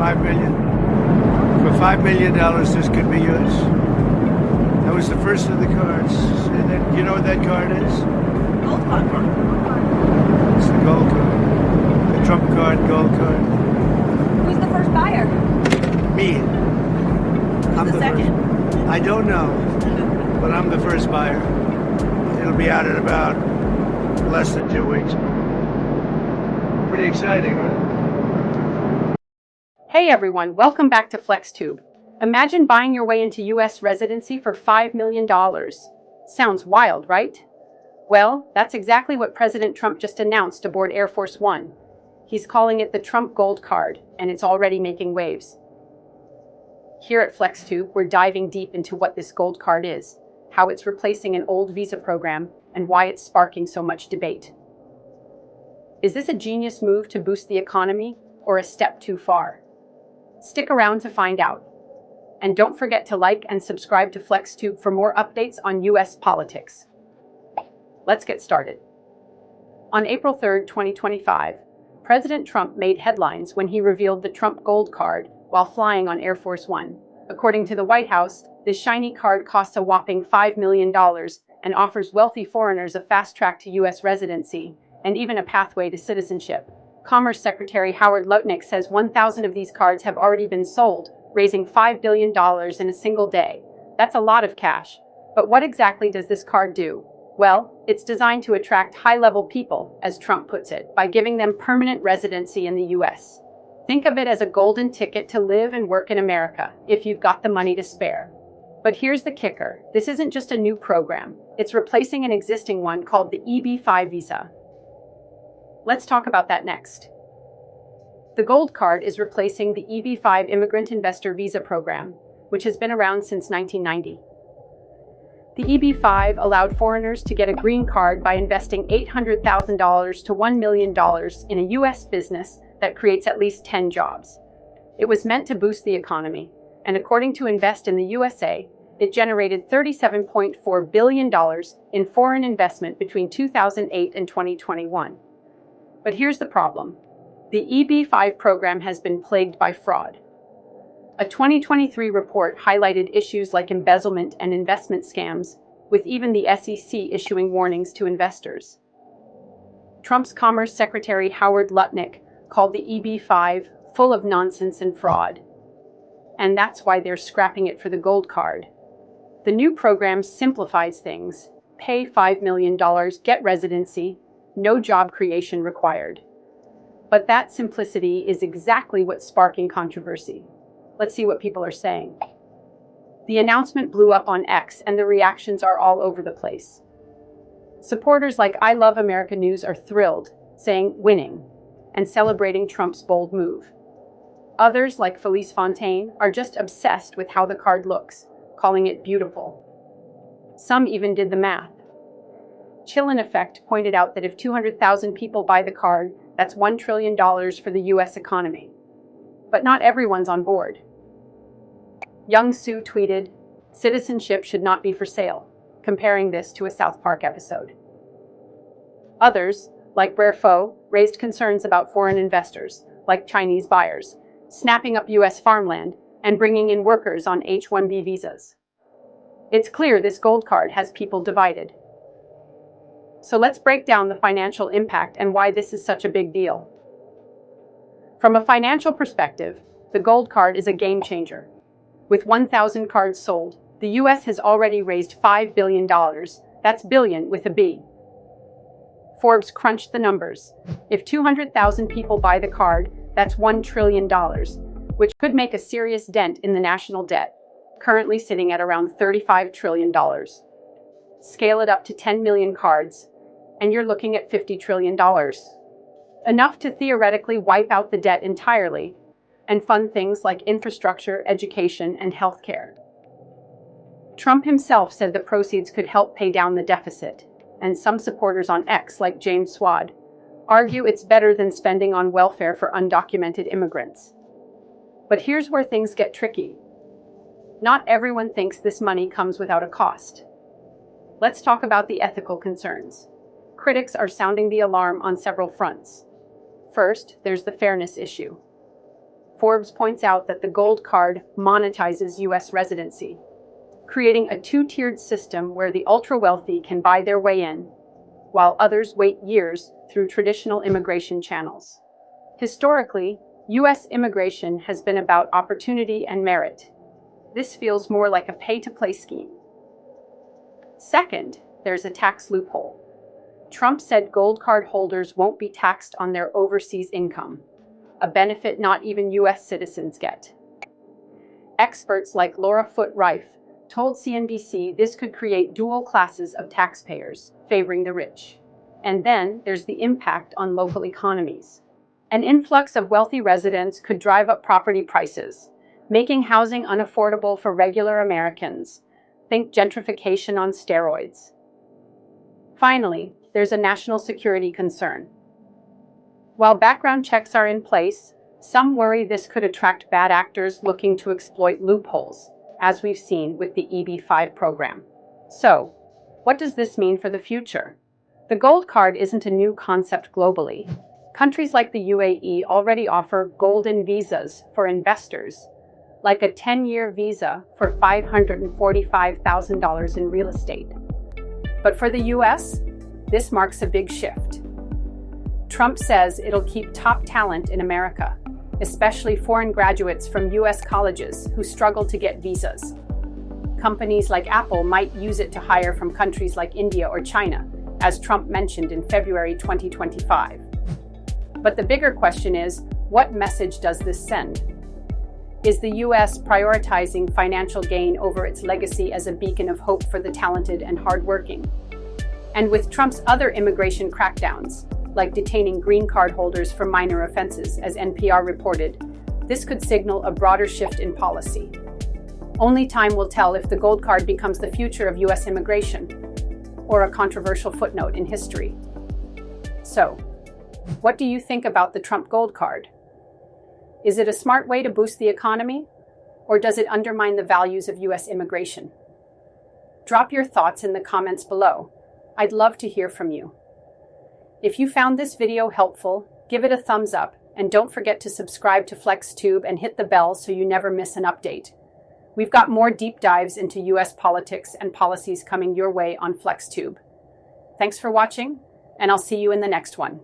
$5 million. For $5 million, this could be yours. That was the first of the cards. And then, you know what that card is? Gold card. It's the gold card. The Trump card, gold card. Who's the first buyer? Me. Who's the second? I don't know, but I'm the first buyer. It'll be out in about less than 2 weeks. Pretty exciting, right? Hey everyone, welcome back to FlexTube. Imagine buying your way into US residency for $5 million. Sounds wild, right? Well, that's exactly what President Trump just announced aboard Air Force One. He's calling it the Trump Gold Card, and it's already making waves. Here at FlexTube, we're diving deep into what this gold card is, how it's replacing an old visa program, and why it's sparking so much debate. Is this a genius move to boost the economy, or a step too far? Stick around to find out. And don't forget to like and subscribe to FlexTube for more updates on US politics. Let's get started. On April 3, 2025, President Trump made headlines when he revealed the Trump Gold Card while flying on Air Force One. According to the White House, this shiny card costs a whopping $5 million and offers wealthy foreigners a fast track to US residency and even a pathway to citizenship. Commerce Secretary Howard Lutnick says 1,000 of these cards have already been sold, raising $5 billion in a single day. That's a lot of cash. But what exactly does this card do? Well, it's designed to attract high-level people, as Trump puts it, by giving them permanent residency in the US. Think of it as a golden ticket to live and work in America, if you've got the money to spare. But here's the kicker. This isn't just a new program. It's replacing an existing one called the EB-5 visa. Let's talk about that next. The Gold Card is replacing the EB-5 Immigrant Investor Visa Program, which has been around since 1990. The EB-5 allowed foreigners to get a green card by investing $800,000 to $1 million in a U.S. business that creates at least 10 jobs. It was meant to boost the economy, and according to Invest in the USA, it generated $37.4 billion in foreign investment between 2008 and 2021. But here's the problem. The EB-5 program has been plagued by fraud. A 2023 report highlighted issues like embezzlement and investment scams, with even the SEC issuing warnings to investors. Trump's Commerce Secretary Howard Lutnick called the EB-5 full of nonsense and fraud. And that's why they're scrapping it for the Gold Card. The new program simplifies things. Pay $5 million, get residency, no job creation required. But that simplicity is exactly what's sparking controversy. Let's see what people are saying. The announcement blew up on X, and the reactions are all over the place. Supporters like I Love America News are thrilled, saying winning, and celebrating Trump's bold move. Others, like Felice Fontaine, are just obsessed with how the card looks, calling it beautiful. Some even did the math. Chill in Effect pointed out that if 200,000 people buy the card, that's $1 trillion for the US economy. But not everyone's on board. Young Sue tweeted, "Citizenship should not be for sale," comparing this to a South Park episode. Others, like Brer Foe, raised concerns about foreign investors, like Chinese buyers, snapping up US farmland and bringing in workers on H-1B visas. It's clear this gold card has people divided. So let's break down the financial impact and why this is such a big deal. From a financial perspective, the gold card is a game changer. With 1,000 cards sold, the US has already raised $5 billion. That's billion with a B. Forbes crunched the numbers. If 200,000 people buy the card, that's $1 trillion, which could make a serious dent in the national debt, currently sitting at around $35 trillion. Scale it up to 10 million cards, and you're looking at $50 trillion. Enough to theoretically wipe out the debt entirely and fund things like infrastructure, education, and healthcare. Trump himself said the proceeds could help pay down the deficit, and some supporters on X, like James Swad, argue it's better than spending on welfare for undocumented immigrants. But here's where things get tricky. Not everyone thinks this money comes without a cost. Let's talk about the ethical concerns. Critics are sounding the alarm on several fronts. First, there's the fairness issue. Forbes points out that the gold card monetizes U.S. residency, creating a two-tiered system where the ultra-wealthy can buy their way in, while others wait years through traditional immigration channels. Historically, U.S. immigration has been about opportunity and merit. This feels more like a pay-to-play scheme. Second, there's a tax loophole. Trump said gold card holders won't be taxed on their overseas income, a benefit not even U.S. citizens get. Experts like Laura Foote-Rife told CNBC this could create dual classes of taxpayers, favoring the rich. And then there's the impact on local economies. An influx of wealthy residents could drive up property prices, making housing unaffordable for regular Americans. Think gentrification on steroids. Finally, there's a national security concern. While background checks are in place, some worry this could attract bad actors looking to exploit loopholes, as we've seen with the EB-5 program. So, what does this mean for the future? The gold card isn't a new concept globally. Countries like the UAE already offer golden visas for investors, like a 10-year visa for $545,000 in real estate. But for the US, this marks a big shift. Trump says it'll keep top talent in America, especially foreign graduates from US colleges who struggle to get visas. Companies like Apple might use it to hire from countries like India or China, as Trump mentioned in February 2025. But the bigger question is, what message does this send? Is the US prioritizing financial gain over its legacy as a beacon of hope for the talented and hardworking? And with Trump's other immigration crackdowns, like detaining green card holders for minor offenses, as NPR reported, this could signal a broader shift in policy. Only time will tell if the gold card becomes the future of US immigration, or a controversial footnote in history. So, what do you think about the Trump gold card? Is it a smart way to boost the economy, or does it undermine the values of US immigration? Drop your thoughts in the comments below. I'd love to hear from you. If you found this video helpful, give it a thumbs up, and don't forget to subscribe to FlexTube and hit the bell so you never miss an update. We've got more deep dives into US politics and policies coming your way on FlexTube. Thanks for watching, and I'll see you in the next one.